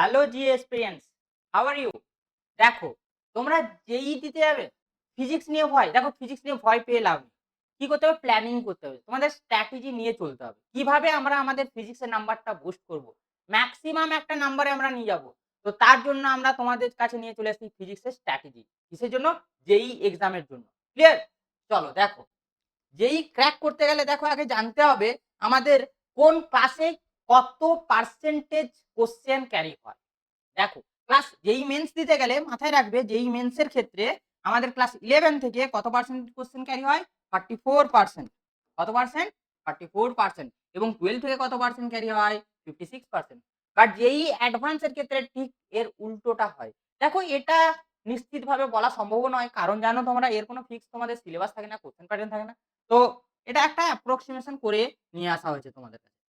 Hello জি experience, how are you? দেখো, তোমরা যেই দিতে যাবে ফিজিক্স নিয়ে ভয়, দেখো ফিজিক্স নিয়ে ভয় পেয়ে লাভ নেই। কি করতে হবে? প্ল্যানিং করতে হবে, তোমাদের স্ট্র্যাটেজি নিয়ে চলতে হবে। কিভাবে আমরা আমাদের ফিজিক্সের নাম্বারটা বুস্ট করব, ম্যাক্সিমাম একটা নাম্বারে আমরা নিয়ে যাব। তো তার জন্য আমরা তোমাদের কাছে নিয়ে চলে আসছি ফিজিক্সের স্ট্র্যাটেজি। কিসের জন্য? জেই এক্সামের জন্য। ক্লিয়ার? চলো দেখো, জেই ক্র্যাক করতে গেলে দেখো আগে জানতে হবে আমাদের কোন ক্লাসে কত পার্সেন্টেজ কোশ্চেন ক্যারি হয়। দেখো, ক্লাস যেই মেন্স দিতে গেলে মাথায় রাখবে, যেই মেন্সের ক্ষেত্রে আমাদের ক্লাস 11 থেকে কত পার্সেন্ট কোশ্চেন ক্যারি হয়? 44%। কত পার্সেন্ট? 44%। এবং 12 থেকে কত পার্সেন্ট ক্যারি হয়? 56%। বাট যেই অ্যাডভান্স এর ক্ষেত্রে ঠিক এর উল্টোটা হয়। দেখো, এটা নিশ্চিতভাবে বলা সম্ভব নয়, কারণ জানো তোমরা এর কোনো ফিক্স তোমাদের সিলেবাস থাকে না, কোশ্চেন প্যাটার্ন থাকে না। তো এটা একটা অ্যাপ্রক্সিমেশন করে নিয়ে আসা হয়েছে তোমাদের কাছে।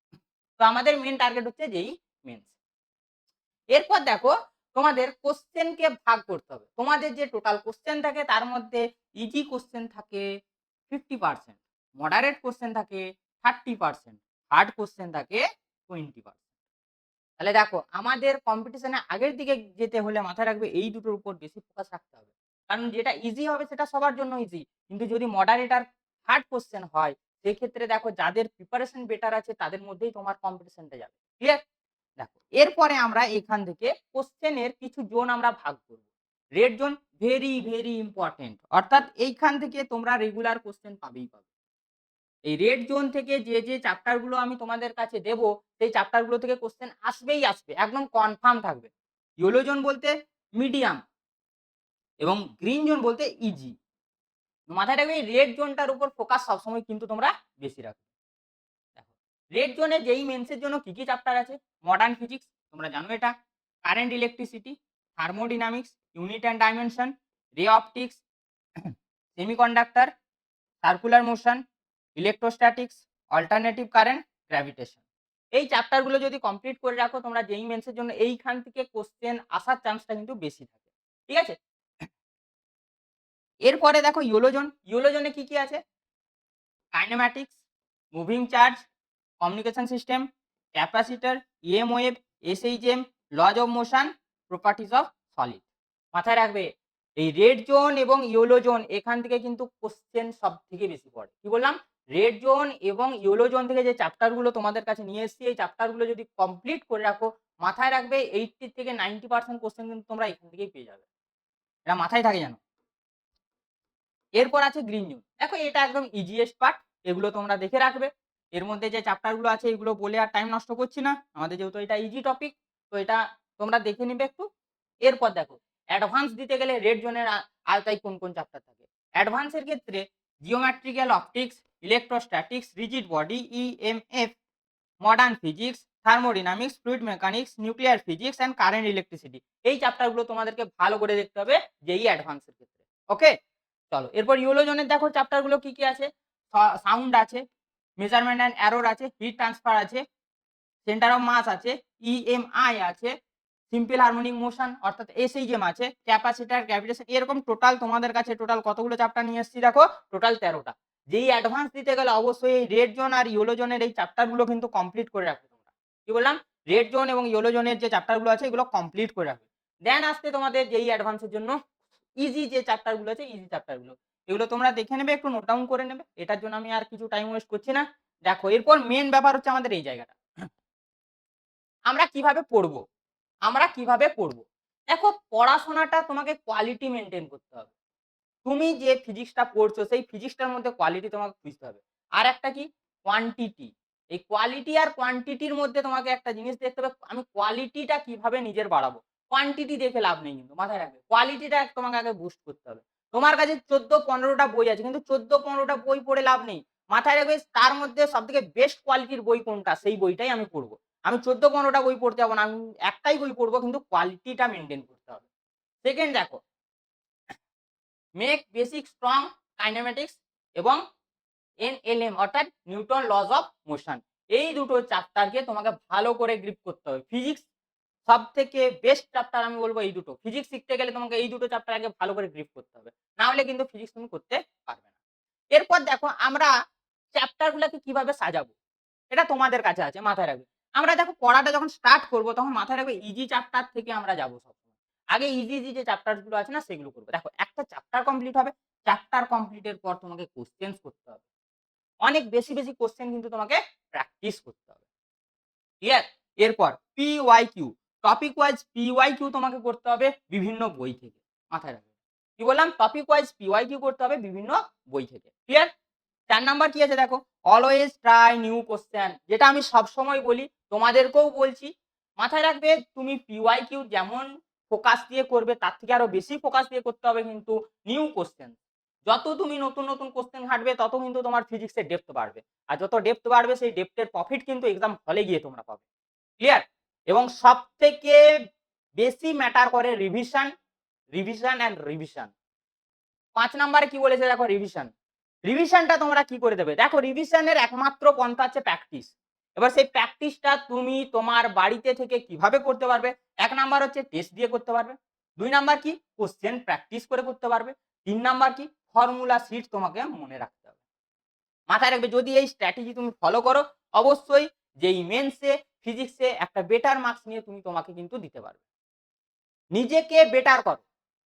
তো আমাদের মেইন টার্গেট হচ্ছে যেই মেন্স। এরপর দেখো, তোমাদের কোশ্চেনকে ভাগ করতে হবে। তোমাদের যে টোটাল কোশ্চেন থাকে তার মধ্যে ইজি কোশ্চেন থাকে 50%, মডারেট কোশ্চেন থাকে 30%, হার্ড কোশ্চেন থাকে 20%। তাহলে দেখো, আমাদের কম্পিটিশনে আগের দিকে যেতে হলে মাথায় রাখবে এই দুটোর উপর বেশি ফোকাস রাখতে হবে। কারণ যেটা ইজি হবে সেটা সবার জন্য ইজি, কিন্তু যদি মডারেট আর হার্ড কোশ্চেন হয় সেক্ষেত্রে দেখো যাদের প্রিপারেশন বেটার আছে তাদের মধ্যেই তোমার কম্পিটিশনটা যাবে। ক্লিয়ার? দেখো, এরপরে আমরা এখান থেকে কোশ্চেনের কিছু জোন আমরা ভাগ করব। Red zone very very important, অর্থাৎ এইখান থেকে তোমরা রেগুলার কোশ্চেন পাবেই পাবে। এই রেড জোন থেকে যে চ্যাপ্টার গুলো আমি তোমাদের কাছে দেব সেই চ্যাপ্টার গুলো থেকে কোশ্চেন আসবেই আসবে, একদম কনফার্ম থাকবে। ইয়েলো জোন বলতে মিডিয়াম এবং গ্রিন জোন বলতে ইজি। মাথায় রাখবে এই রেড জোনটার উপর ফোকাস সবসময় কিন্তু তোমরা বেশি রাখবে। দেখো, রেড জোনে যেই মেন্সের জন্য কি কি চ্যাপ্টার আছে? মডার্ন ফিজিক্স, তোমরা জানো এটা, current electricity, thermodynamics, unit and dimension, ray optics, semiconductor, circular motion, electrostatics, alternative current, gravitation. এই চ্যাপ্টারগুলো যদি কমপ্লিট করে রাখো তোমরা যেই মেন্সের জন্য এইখান থেকে কোশ্চেন আসার চান্সটা কিন্তু বেশি থাকে। ঠিক আছে? এরপরে দেখো ইয়েলো জোন। ইয়েলো জোনে কি কি আছে? Kinematics, moving charge, communication system, capacitor, EM wave, SHM, laws of motion, properties of solid. মাথায় রাখবে এই রেড জোন এবং ইয়েলো জোন এখান থেকে কিন্তু কোশ্চেন সব থেকে বেশি পড়ে। কি বললাম? রেড জোন এবং ইয়েলো জোন থেকে যে চ্যাপ্টারগুলো তোমাদের কাছে নিয়ে এসেছি এই চ্যাপ্টারগুলো যদি কমপ্লিট করে রাখো মাথায় রাখবে 80 থেকে 90% কোশ্চেন কিন্তু তোমরা এখান থেকেই পেয়ে যাবে। এটা মাথায় থাকে জানো। এরপর আছে গ্রিন জোন। দেখো, এটা একদম ইজিয়েস্ট পার্ট, এগুলো তোমরা দেখে রাখবে। এর মধ্যে যে চ্যাপ্টার গুলো আছে এগুলো বলে আর টাইম নষ্ট করছি না, আমাদের যেহেতু এটা ইজি টপিক, তো এটা তোমরা দেখে নিবে একটু। এরপর দেখো, অ্যাডভান্স দিতে গেলে রেড জোনের আওতায় কোন কোন চ্যাপ্টার থাকে। অ্যাডভান্সের ক্ষেত্রে geometrical optics, electrostatics, rigid body, EMF, modern physics, thermodynamics, fluid mechanics, nuclear physics and current electricity. এই চ্যাপ্টারগুলো তোমাদেরকে ভালো করে দেখতে হবে যেই অ্যাডভান্সের ক্ষেত্রে। ওকে, চলো এরপর ইউলো জোনের দেখো চ্যাপ্টারগুলো কি কি আছে। সাউন্ড আছে, মেজারমেন্ট অ্যান্ড এরর আছে, হিট ট্রান্সফার আছে, সেন্টার অফ মাস আছে, ইএমআই আছে, সিম্পল হারমোনিক মোশন অর্থাৎ এসএইচএম আছে, ক্যাপাসিটর, গ্র্যাভিটেশন। এরকম টোটাল তোমাদের কাছে টোটাল কতগুলো চ্যাপ্টার নিয়ে এসেছি দেখো, টোটাল 13টা। যেই অ্যাডভান্স দিতে গেলে অবশ্যই এই রেড জোন আর ইয়েলো জোনের এই চ্যাপ্টারগুলো কিন্তু কমপ্লিট করে রাখবে তোমরা। কি বললাম? রেড জোন এবং ইয়েলো জোনের যে চ্যাপ্টারগুলো আছে এগুলো কমপ্লিট করে রাখবে। দেন আসতে তোমাদের যেই অ্যাডভান্সের জন্য ইজি যে চ্যাপ্টারগুলো আছে, ইজি চ্যাপ্টারগুলো এগুলো তোমরা দেখে নেবে, একটু নোট ডাউন করে নেবে। এটার জন্য আমি আর কিছু টাইম ওয়েস্ট করছি না। দেখো, এরপর মেন ব্যাপার হচ্ছে আমাদের এই জায়গাটা, আমরা কিভাবে পড়বো। আমরা কিভাবে পড়বো? দেখো, পড়াশোনাটা তোমাকে কোয়ালিটি মেনটেন করতে হবে। তুমি যে ফিজিক্সটা পড়ছো সেই ফিজিক্সটার মধ্যে কোয়ালিটি তোমাকে বুঝতে হবে। আর একটা কি? কোয়ান্টিটি। এই কোয়ালিটি আর কোয়ান্টিটির মধ্যে তোমাকে একটা জিনিস দেখতে হবে, আমি কোয়ালিটিটা কিভাবে নিজের বাড়াবো। কোয়ান্টিটি দেখে লাভ নেই, কিন্তু মাথায় রাখবে কোয়ালিটিটা তোমাকে আগে বুস্ট করতে হবে। তোমার কাছে 14-15টা বই আছে, কিন্তু 14-15টা বই পড়ে লাভ নেই। মাথায় রাখবে তার মধ্যে সবথেকে বেস্ট কোয়ালিটির বই কোনটা সেই বইটাই আমি পড়বো। আমি 14-15টা বই পড়তে যাবো না, আমি একটাই বই পড়বো, কিন্তু কোয়ালিটিটা মেনটেন করতে হবে। সেকেন্ড দেখো, মেক বেসিক স্ট্রং কাইনেমেটিক্স এবং এনএলএম অর্থাৎ নিউটন লজ অফ মোশন। এই দুটো চ্যাপ্টারকে তোমাকে ভালো করে গ্রিপ করতে হবে। ফিজিক্স সব থেকে বেস্ট চ্যাপ্টার আমি বলবো এই দুটো। ফিজিক্স শিখতে গেলে তোমাকে এই দুটো চ্যাপ্টার আগে ভালো করে গ্রিপ করতে হবে, না হলে কিন্তু ফিজিক্স তুমি করতে পারবে না। এরপর দেখো, আমরা চ্যাপ্টার গুলাকে কিভাবে সাজাবো এটা তোমাদের কাছে আছে, মাথায় রাখবে। আমরা দেখো পড়াটা যখন স্টার্ট করব তখন মাথায় রাখবে ইজি চ্যাপ্টার থেকে আমরা যাবো সবসময়। আগে ইজি ইজি যে চ্যাপ্টার গুলো আছে না সেগুলো করবো। দেখো একটা চ্যাপ্টার কমপ্লিট হবে, চ্যাপ্টার কমপ্লিটের পর তোমাকে কোশ্চেনস করতে হবে। অনেক বেশি, বেশি কোশ্চেন কিন্তু তোমাকে প্র্যাকটিস করতে হবে। ক্লিয়ার? এরপর PYQ টপিক ওয়াইজ PYQ তোমাকে করতে হবে বিভিন্ন বই থেকে। মাথায় রাখবে। কি বললাম? টপিক ওয়াইজ PYQ করতে হবে বিভিন্ন বই থেকে। ক্লিয়ার? ৪ নাম্বার কি আছে দেখো, অলওয়েজ ট্রাই নিউ কোয়েশ্চেন, যেটা আমি সবসময় বলি, তোমাদেরকেও বলছি। মাথায় রাখবে তুমি PYQ যেমন ফোকাস দিয়ে করবে তার থেকে আরো বেশি ফোকাস দিয়ে করতে হবে কিন্তু নিউ কোয়েশ্চেন। যত তুমি নতুন, নতুন কোয়েশ্চেন ঘাঁটবে তত কিন্তু তোমার ফিজিক্সের ডেপথ বাড়বে। আর যত ডেপথ বাড়বে সেই ডেপথের প্রফিট কিন্তু এক্সাম হলে গিয়ে তোমরা পাবে। ক্লিয়ার? এবং সবথেকে বেশি ম্যাটার করে রিভিশন, রিভিশন অ্যান্ড রিভিশন। ৫ নাম্বারে কি বলেছে দেখো রিভিশন। রিভিশনটা তোমরা কি করে দেবে? দেখো রিভিশনের একমাত্র পন্থা হচ্ছে প্র্যাকটিস। এবার সেই প্র্যাকটিসটা তুমি তোমার বাড়িতে থেকে কিভাবে করতে পারবে? ১ নাম্বার হচ্ছে টেস্ট দিয়ে করতে পারবে। ২ নাম্বার কি? কোয়েশ্চেন প্র্যাকটিস করে করতে পারবে। ৩ নাম্বার কি? ফর্মুলা শিট তোমাকে মনে রাখতে হবে। মাথায় রাখবে যদি এই স্ট্র্যাটেজি তুমি ফলো করো অবশ্যই যেই মেন্সে ফিজিক্সে একটা বেটার মার্কস নিয়ে তুমি তোমাকে কিন্তু দিতে পারবে। নিজেকে বেটার করো।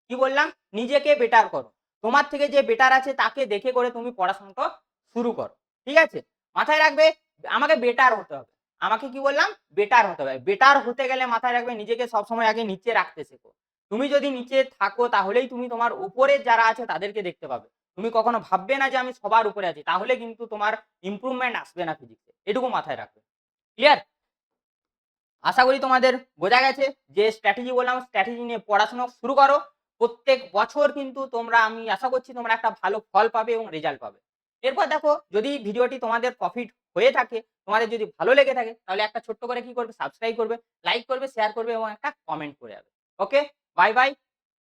কি বললাম? নিজেকে বেটার করো। তোমার থেকে যে বেটার আছে তাকে দেখে করে তুমি পড়াশোনাটা শুরু করো। ঠিক আছে? মাথায় রাখবে আমাকে বেটার হতে হবে। আমাকে কি বললাম? বেটার হতে হবে। বেটার হতে গেলে মাথায় রাখবে নিজেকে সবসময় আগে নিচে রাখতে শেখো। তুমি যদি নিচে থাকো তাহলেই তুমি তোমার উপরের যারা আছে তাদেরকে দেখতে পাবে। তুমি কখনো ভাববে না যে আমি সবার উপরে আছি। তাহলে কিন্তু তোমার ইমপ্রুভমেন্ট আসবে না ফিজিক্সে। এটুকু মাথায় রাখবে। ক্লিয়ার? আশা করি তোমাদের বোঝা গেছে যে স্ট্র্যাটেজি বললাম স্ট্র্যাটেজি নিয়ে পড়াশোনা শুরু করো। প্রত্যেক বছর কিন্তু তোমরা আমি আশা করছি তোমরা একটা ভালো ফল পাবে এবং রেজাল্ট পাবে। এরপর দেখো যদি ভিডিওটি তোমাদের প্রফিট হয়ে থাকে, তোমাদের যদি ভালো লেগে থাকে তাহলে একটা ছোট্ট করে কি করবে সাবস্ক্রাইব করবে, লাইক করবে, শেয়ার করবে এবং একটা কমেন্ট করে যাবে। ওকে? Bye by.